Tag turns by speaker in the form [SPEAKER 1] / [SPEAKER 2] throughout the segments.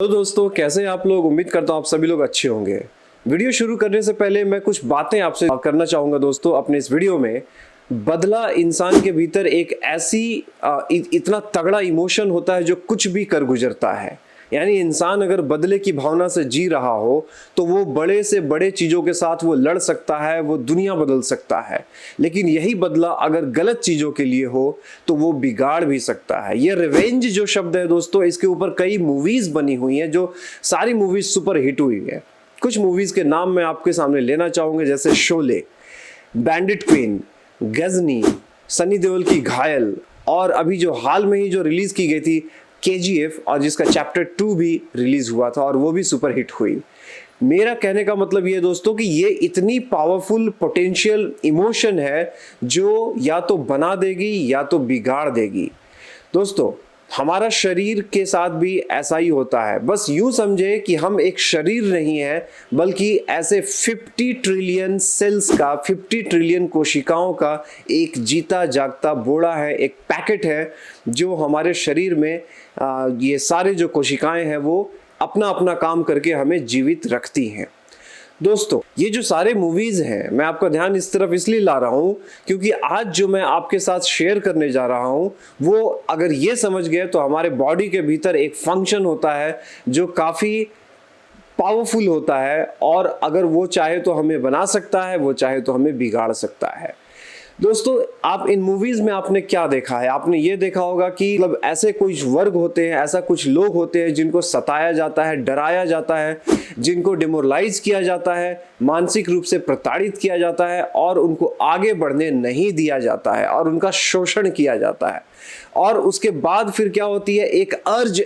[SPEAKER 1] तो दोस्तों, कैसे हैं आप लोग। उम्मीद करता हूँ आप सभी लोग अच्छे होंगे। वीडियो शुरू करने से पहले मैं कुछ बातें आपसे करना चाहूँगा दोस्तों। अपने इस वीडियो में बदला इंसान के भीतर एक ऐसी इतना तगड़ा इमोशन होता है जो कुछ भी कर गुजरता है। यानी इंसान अगर बदले की भावना से जी रहा हो तो वो बड़े से बड़े चीज़ों के साथ वो लड़ सकता है, वो दुनिया बदल सकता है। लेकिन यही बदला अगर गलत चीज़ों के लिए हो तो वो बिगाड़ भी सकता है। ये रिवेंज जो शब्द है दोस्तों, इसके ऊपर कई मूवीज़ बनी हुई हैं जो सारी मूवीज़ सुपर हिट हुई है। कुछ मूवीज़ के नाम मैं आपके सामने लेना चाहूँगा, जैसे शोले, बैंडिट क्वीन, गजनी, सनी देओल की घायल, और अभी जो हाल में ही जो रिलीज की गई थी केजीएफ, और जिसका चैप्टर 2 भी रिलीज हुआ था और वो भी सुपर हिट हुई। मेरा कहने का मतलब ये दोस्तों कि ये इतनी पावरफुल पोटेंशियल इमोशन है जो या तो बना देगी या तो बिगाड़ देगी। दोस्तों, हमारा शरीर के साथ भी ऐसा ही होता है। बस यूं समझे कि हम एक शरीर नहीं है, बल्कि ऐसे 50 ट्रिलियन सेल्स का, 50 ट्रिलियन कोशिकाओं का एक जीता जागता बोड़ा है, एक पैकेट है जो हमारे शरीर में ये सारे जो कोशिकाएं हैं वो अपना अपना काम करके हमें जीवित रखती हैं। दोस्तों, ये जो सारे मूवीज हैं, मैं आपका ध्यान इस तरफ इसलिए ला रहा हूं क्योंकि आज जो मैं आपके साथ शेयर करने जा रहा हूं वो अगर ये समझ गए तो हमारे बॉडी के भीतर एक फंक्शन होता है जो काफी पावरफुल होता है, और अगर वो चाहे तो हमें बना सकता है, वो चाहे तो हमें बिगाड़ सकता है। दोस्तों, आप इन मूवीज में आपने क्या देखा है? आपने ये देखा होगा कि मतलब ऐसे कुछ वर्ग होते हैं, ऐसा कुछ लोग होते हैं जिनको सताया जाता है, डराया जाता है, जिनको डिमोरलाइज किया जाता है, मानसिक रूप से प्रताड़ित किया जाता है, और उनको आगे बढ़ने नहीं दिया जाता है, और उनका शोषण किया जाता है। और उसके बाद फिर क्या होती है, एक अर्ज,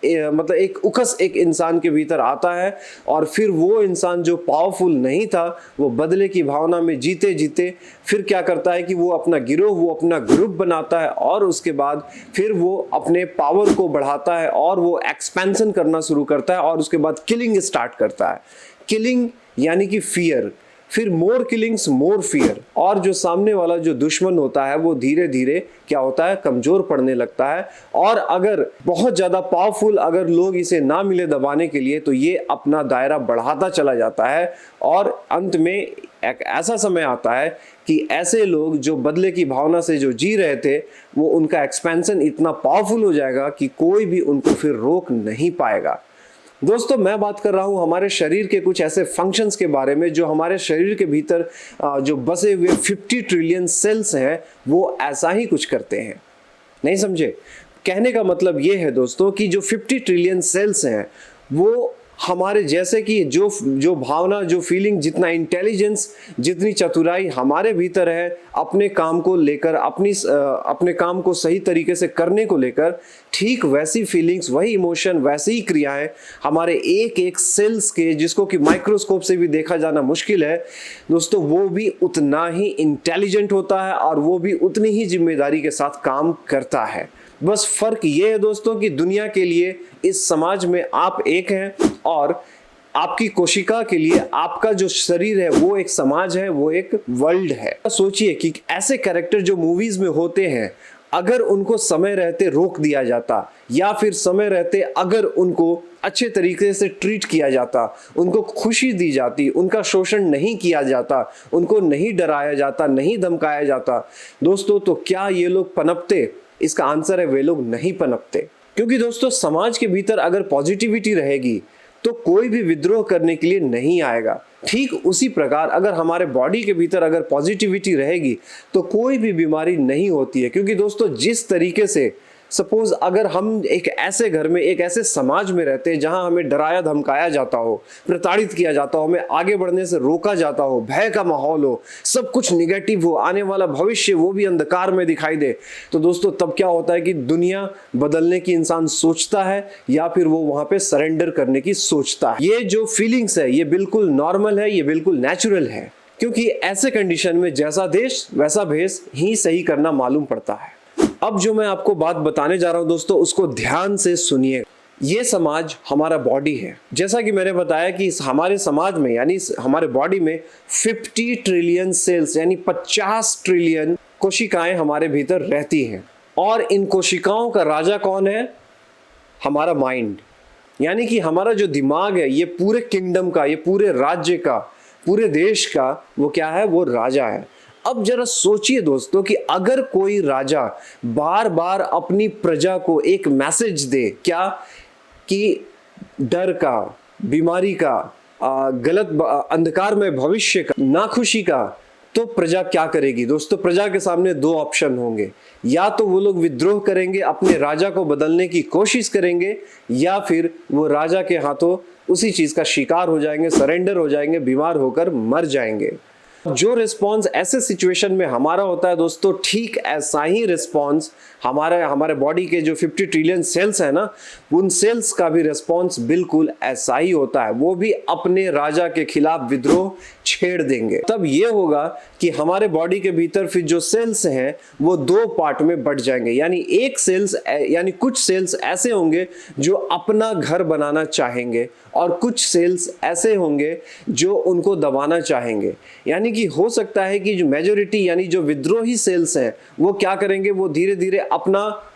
[SPEAKER 1] मतलब एक उकस एक इंसान के भीतर आता है, और फिर वो इंसान जो पावरफुल नहीं था वो बदले की भावना में जीते जीते फिर क्या करता है कि वो अपना गिरोह, वो अपना ग्रुप बनाता है, और उसके बाद फिर वो अपने पावर को बढ़ाता है और वो एक्सपेंशन करना शुरू करता है, और उसके बाद किलिंग स्टार्ट करता है। किलिंग यानी कि फियर, फिर मोर किलिंग्स मोर फियर, और जो सामने वाला जो दुश्मन होता है वो धीरे धीरे क्या होता है, कमजोर पड़ने लगता है। और अगर बहुत ज्यादा पावरफुल अगर लोग इसे ना मिले दबाने के लिए तो ये अपना दायरा बढ़ाता चला जाता है, और अंत में एक ऐसा समय आता है कि ऐसे लोग जो बदले की भावना से जो जी रहे थे वो उनका एक्सपेंशन इतना पावरफुल हो जाएगा कि कोई भी उनको फिर रोक नहीं पाएगा। दोस्तों, मैं बात कर रहा हूं हमारे शरीर के कुछ ऐसे फंक्शंस के बारे में जो हमारे शरीर के भीतर जो बसे हुए 50 ट्रिलियन सेल्स हैं वो ऐसा ही कुछ करते हैं। नहीं समझे? कहने का मतलब ये है दोस्तों कि जो 50 ट्रिलियन सेल्स हैं वो हमारे जैसे कि जो भावना, जो फीलिंग, जितना इंटेलिजेंस, जितनी चतुराई हमारे भीतर है अपने काम को लेकर, अपने काम को सही तरीके से करने को लेकर, ठीक वैसी फीलिंग्स, वही इमोशन, वैसी ही क्रियाएं हमारे एक एक सेल्स के, जिसको कि माइक्रोस्कोप से भी देखा जाना मुश्किल है दोस्तों, वो भी उतना ही इंटेलिजेंट होता है और वो भी उतनी ही जिम्मेदारी के साथ काम करता है। बस फर्क ये है दोस्तों कि दुनिया के लिए इस समाज में आप एक हैं, और आपकी कोशिका के लिए आपका जो शरीर है वो एक समाज है, वो एक वर्ल्ड है। सोचिए कि ऐसे कैरेक्टर जो मूवीज में होते हैं, अगर उनको समय रहते रोक दिया जाता, या फिर समय रहते अगर उनको अच्छे तरीके से ट्रीट किया जाता, उनको खुशी दी जाती, उनका शोषण नहीं किया जाता, उनको नहीं डराया जाता, नहीं धमकाया जाता दोस्तों, तो क्या ये लोग पनपते? इसका आंसर है वे लोग नहीं पनपते। क्योंकि दोस्तों, समाज के भीतर अगर पॉजिटिविटी रहेगी तो कोई भी विद्रोह करने के लिए नहीं आएगा। ठीक उसी प्रकार अगर हमारे बॉडी के भीतर अगर पॉजिटिविटी रहेगी तो कोई भी बीमारी नहीं होती है। क्योंकि दोस्तों, जिस तरीके से सपोज अगर हम एक ऐसे घर में, एक ऐसे समाज में रहते हैं जहां हमें डराया धमकाया जाता हो, प्रताड़ित किया जाता हो, हमें आगे बढ़ने से रोका जाता हो, भय का माहौल हो, सब कुछ निगेटिव हो, आने वाला भविष्य वो भी अंधकार में दिखाई दे, तो दोस्तों तब क्या होता है कि दुनिया बदलने की इंसान सोचता है या फिर वो वहां पे सरेंडर करने की सोचता है। ये जो फीलिंग्स है ये बिल्कुल नॉर्मल है, ये बिल्कुल नेचुरल है, क्योंकि ऐसे कंडीशन में जैसा देश वैसा भेष ही सही करना मालूम पड़ता है। अब जो मैं आपको बात बताने जा रहा हूं दोस्तों, उसको ध्यान से सुनिए। ये समाज हमारा बॉडी है। जैसा कि मैंने बताया कि हमारे समाज में, यानी हमारे बॉडी में 50 ट्रिलियन सेल्स यानी 50 ट्रिलियन कोशिकाएं हमारे भीतर रहती हैं, और इन कोशिकाओं का राजा कौन है? हमारा माइंड। यानी कि हमारा जो दिमाग है ये पूरे किंगडम का, ये पूरे राज्य का, पूरे देश का वो क्या है, वो राजा है। अब जरा सोचिए दोस्तों कि अगर कोई राजा बार बार अपनी प्रजा को एक मैसेज दे, क्या कि डर का, बीमारी का, गलत अंधकार में भविष्य का, नाखुशी का, तो प्रजा क्या करेगी दोस्तों? प्रजा के सामने दो ऑप्शन होंगे, या तो वो लोग विद्रोह करेंगे, अपने राजा को बदलने की कोशिश करेंगे, या फिर वो राजा के हाथों उसी चीज का शिकार हो जाएंगे, सरेंडर हो जाएंगे, बीमार होकर मर जाएंगे। जो रिस्पॉन्स ऐसे सिचुएशन में हमारा होता है दोस्तों, ठीक ऐसा ही रिस्पॉन्स हमारे बॉडी के जो 50 ट्रिलियन सेल्स है ना, उन सेल्स का भी रिस्पॉन्स बिल्कुल ऐसा ही होता है। वो भी अपने राजा के खिलाफ विद्रोह छेड़ देंगे। तब ये होगा कि हमारे बॉडी के भीतर फिर जो सेल्स हैं वो दो पार्ट में बढ़ जाएंगे, यानी कुछ सेल्स ऐसे होंगे जो अपना घर बनाना चाहेंगे और कुछ सेल्स ऐसे होंगे जो उनको दबाना चाहेंगे। यानी कि हो सकता है कि जो मेजॉरिटी यानी जो विद्रोही सेल्स हैं वो क्या करेंगे, वो धीरे धीरे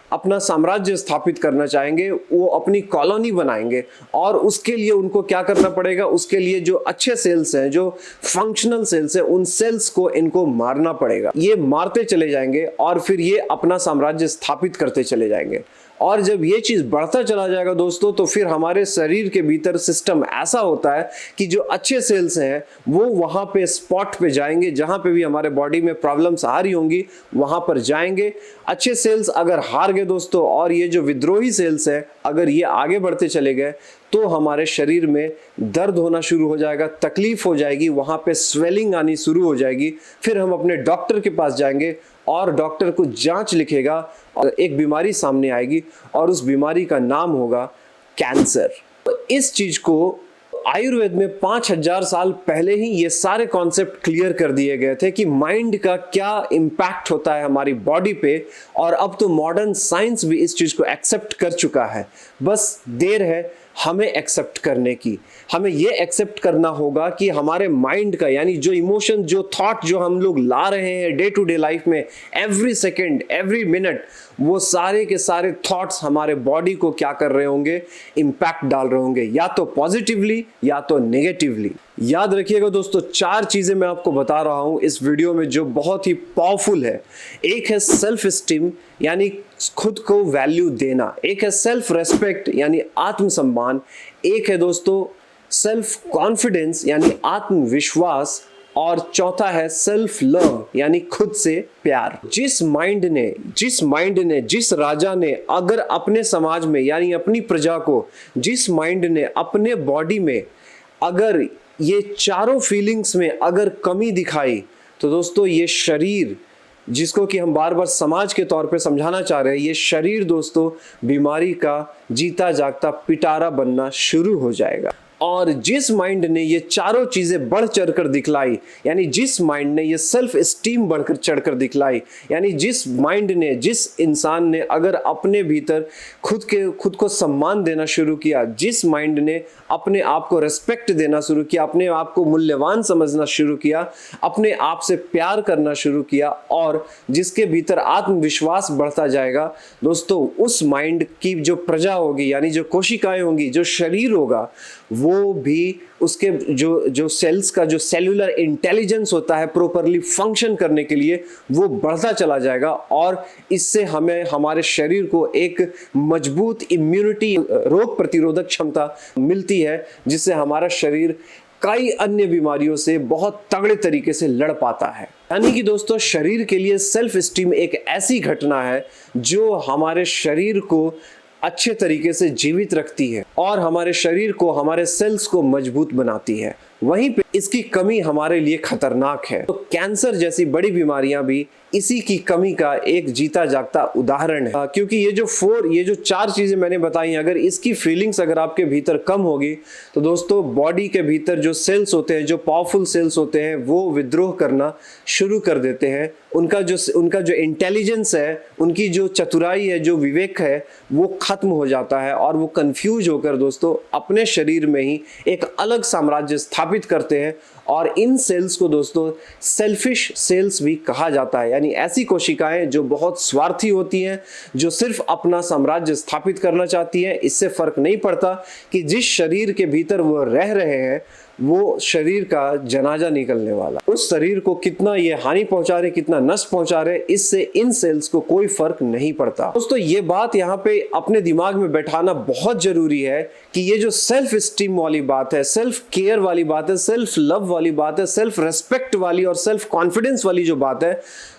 [SPEAKER 1] अपना साम्राज्य स्थापित करना चाहेंगे, वो अपनी कॉलोनी बनाएंगे, और उसके लिए उनको क्या करना पड़ेगा, उसके लिए जो अच्छे सेल्स हैं, जो फंक्शनल सेल्स हैं, उन सेल्स को इनको मारना पड़ेगा। ये मारते चले जाएंगे और फिर ये अपना साम्राज्य स्थापित करते चले जाएंगे। और जब ये चीज बढ़ता चला जाएगा दोस्तों, तो फिर हमारे शरीर के भीतर सिस्टम ऐसा होता है कि जो अच्छे सेल्स हैं वो वहां पे स्पॉट पे जाएंगे, जहां पे भी हमारे बॉडी में प्रॉब्लम्स आ रही होंगी वहां पर जाएंगे। अच्छे सेल्स अगर हार गए दोस्तों, और ये जो विद्रोही सेल्स हैं अगर ये आगे बढ़ते चले गए, तो हमारे शरीर में दर्द होना शुरू हो जाएगा, तकलीफ हो जाएगी, वहां पे स्वेलिंग आनी शुरू हो जाएगी। फिर हम अपने डॉक्टर के पास जाएंगे और डॉक्टर कुछ जांच लिखेगा और एक बीमारी सामने आएगी, और उस बीमारी का नाम होगा कैंसर। तो इस चीज को आयुर्वेद में 5000 साल पहले ही ये सारे कॉन्सेप्ट क्लियर कर दिए गए थे कि माइंड का क्या इम्पैक्ट होता है हमारी बॉडी पे, और अब तो मॉडर्न साइंस भी इस चीज को एक्सेप्ट कर चुका है। बस देर है हमें एक्सेप्ट करने की। हमें ये एक्सेप्ट करना होगा कि हमारे माइंड का, यानी जो इमोशन, जो थॉट जो हम लोग ला रहे हैं डे टू डे लाइफ में, एवरी सेकेंड, एवरी मिनट, वो सारे के सारे थॉट्स हमारे बॉडी को क्या कर रहे होंगे, इम्पैक्ट डाल रहे होंगे, या तो पॉजिटिवली या तो नेगेटिवली। याद रखिएगा दोस्तों, 4 चीजें मैं आपको बता रहा हूं इस वीडियो में जो बहुत ही पावरफुल है। एक है सेल्फ स्टीम, यानी खुद को वैल्यू देना। एक है सेल्फ रेस्पेक्ट, यानी आत्मसम्मान। एक है दोस्तों सेल्फ कॉन्फिडेंस, यानी आत्मविश्वास। और चौथा है सेल्फ लव, यानी खुद से प्यार। जिस माइंड ने, जिस राजा ने अगर अपने समाज में यानी अपनी प्रजा को, जिस माइंड ने अपने बॉडी में अगर ये चारों फीलिंग्स में अगर कमी दिखाई, तो दोस्तों ये शरीर, जिसको कि हम बार बार समाज के तौर पे समझाना चाह रहे हैं, ये शरीर दोस्तों बीमारी का जीता जागता पिटारा बनना शुरू हो जाएगा। और जिस माइंड ने ये चारों चीजें बढ़ चढ़ कर दिखलाई, यानी जिस माइंड ने ये सेल्फ स्टीम बढ़कर चढ़कर दिखलाई, यानी जिस माइंड ने, जिस इंसान ने अगर अपने भीतर खुद को सम्मान देना शुरू किया, जिस माइंड ने अपने आप को रेस्पेक्ट देना शुरू किया, अपने आप को मूल्यवान समझना शुरू किया, अपने आप से प्यार करना शुरू किया, और जिसके भीतर आत्मविश्वास बढ़ता जाएगा दोस्तों, उस माइंड की जो प्रजा होगी, यानी जो कोशिकाएं होंगी, जो शरीर होगा, वो भी उसके जो सेल्स का जो सेल्यूलर इंटेलिजेंस होता है प्रॉपरली फंक्शन करने के लिए, वो बढ़ता चला जाएगा। और इससे हमें हमारे शरीर को एक मजबूत इम्यूनिटी, रोग प्रतिरोधक क्षमता मिलती है, जिससे हमारा शरीर कई अन्य बीमारियों से बहुत तगड़े तरीके से लड़ पाता है। यानी कि दोस्तों शरीर के लिए सेल्फ स्टीम एक ऐसी घटना है जो हमारे शरीर को अच्छे तरीके से जीवित रखती है और हमारे शरीर को, हमारे सेल्स को मजबूत बनाती है। वहीं पे इसकी कमी हमारे लिए खतरनाक है। तो कैंसर जैसी बड़ी बीमारियां भी इसी की कमी का एक जीता जागता उदाहरण है। क्योंकि ये जो 4 चीजें मैंने बताई, अगर इसकी फीलिंग्स अगर आपके भीतर कम होगी, तो दोस्तों बॉडी के भीतर जो सेल्स होते हैं, जो पावरफुल सेल्स होते हैं, वो विद्रोह करना शुरू कर देते हैं। उनका जो इंटेलिजेंस है, उनकी जो चतुराई है, जो विवेक है, वो खत्म हो जाता है और वो कंफ्यूज होकर दोस्तों अपने शरीर में ही एक अलग साम्राज्य स्थापित करते हैं। और इन सेल्स को दोस्तों सेल्फिश सेल्स भी कहा जाता है। यानी ऐसी कोशिकाएं जो बहुत स्वार्थी होती हैं, जो सिर्फ अपना साम्राज्य स्थापित करना चाहती हैं। इससे फर्क नहीं पड़ता कि जिस शरीर के भीतर वो रह रहे हैं वो शरीर का जनाजा निकलने वाला, उस शरीर को कितना ये हानि पहुंचा रहे, कितना नष्ट पहुंचा रहे, इससे इन सेल्स को कोई फर्क नहीं पड़ता। दोस्तों ये बात यहाँ पे अपने दिमाग में बैठाना बहुत जरूरी है कि ये जो सेल्फ स्टीम वाली बात है, सेल्फ केयर वाली बात है, सेल्फ लव वाली बात है, सेल्फ रेस्पेक्ट वाली और सेल्फ कॉन्फिडेंस वाली जो बात है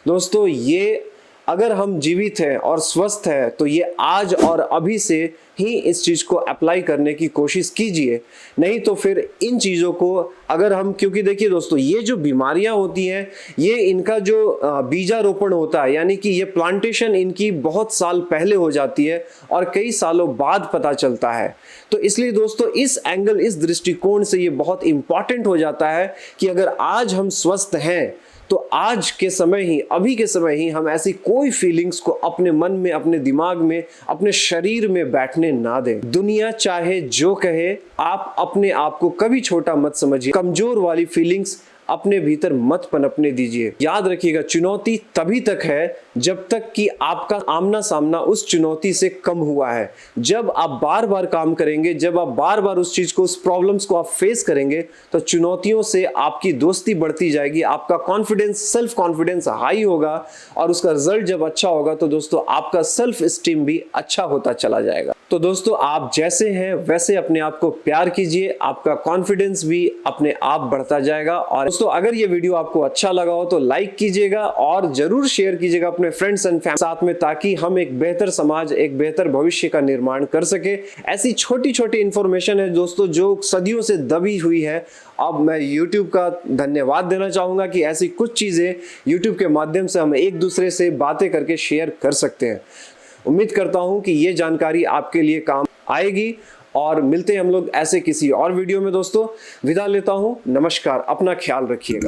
[SPEAKER 1] दोस्तों, ये अगर हम जीवित हैं और स्वस्थ हैं तो ये आज और अभी से ही इस चीज को अप्लाई करने की कोशिश कीजिए। नहीं तो फिर इन चीजों को अगर हम, क्योंकि देखिए दोस्तों ये जो बीमारियां होती हैं ये इनका जो बीजारोपण होता है, यानी कि ये प्लांटेशन इनकी बहुत साल पहले हो जाती है और कई सालों बाद पता चलता है। तो इसलिए दोस्तों इस एंगल, इस दृष्टिकोण से ये बहुत इंपॉर्टेंट हो जाता है कि अगर आज हम स्वस्थ हैं तो आज के समय ही, अभी के समय ही हम ऐसी कोई फीलिंग्स को अपने मन में, अपने दिमाग में, अपने शरीर में बैठने ना दें। दुनिया चाहे जो कहे, आप अपने आप को कभी छोटा मत समझिए, कमजोर वाली फीलिंग्स अपने भीतर मत पनपने दीजिए। याद रखिएगा, चुनौती तभी तक है जब तक कि आपका आमना सामना उस चुनौती से कम हुआ है। जब आप बार बार काम करेंगे, जब आप बार बार उस चीज को, उस प्रॉब्लम्स को आप फेस करेंगे, तो चुनौतियों से आपकी दोस्ती बढ़ती जाएगी, आपका कॉन्फिडेंस, सेल्फ कॉन्फिडेंस हाई होगा और उसका रिजल्ट जब अच्छा होगा तो दोस्तों आपका सेल्फ स्टीम भी अच्छा होता चला जाएगा। तो दोस्तों आप जैसे हैं वैसे अपने आप को प्यार कीजिए, आपका कॉन्फिडेंस भी अपने आप बढ़ता जाएगा। और दोस्तों अगर ये वीडियो आपको अच्छा लगा हो तो लाइक कीजिएगा और जरूर शेयर कीजिएगा अपने फ्रेंड्स एंड फैमिली साथ में, ताकि हम एक बेहतर समाज, एक बेहतर भविष्य का निर्माण कर सके। ऐसी छोटी छोटी इंफॉर्मेशन है दोस्तों जो सदियों से दबी हुई है। अब मैं YouTube का धन्यवाद देना चाहूंगा कि ऐसी कुछ चीजें YouTube के माध्यम से हम एक दूसरे से बातें करके शेयर कर सकते हैं। उम्मीद करता हूं कि ये जानकारी आपके लिए काम आएगी और मिलते हैं हम लोग ऐसे किसी और वीडियो में। दोस्तों विदा लेता हूं, नमस्कार, अपना ख्याल रखिएगा।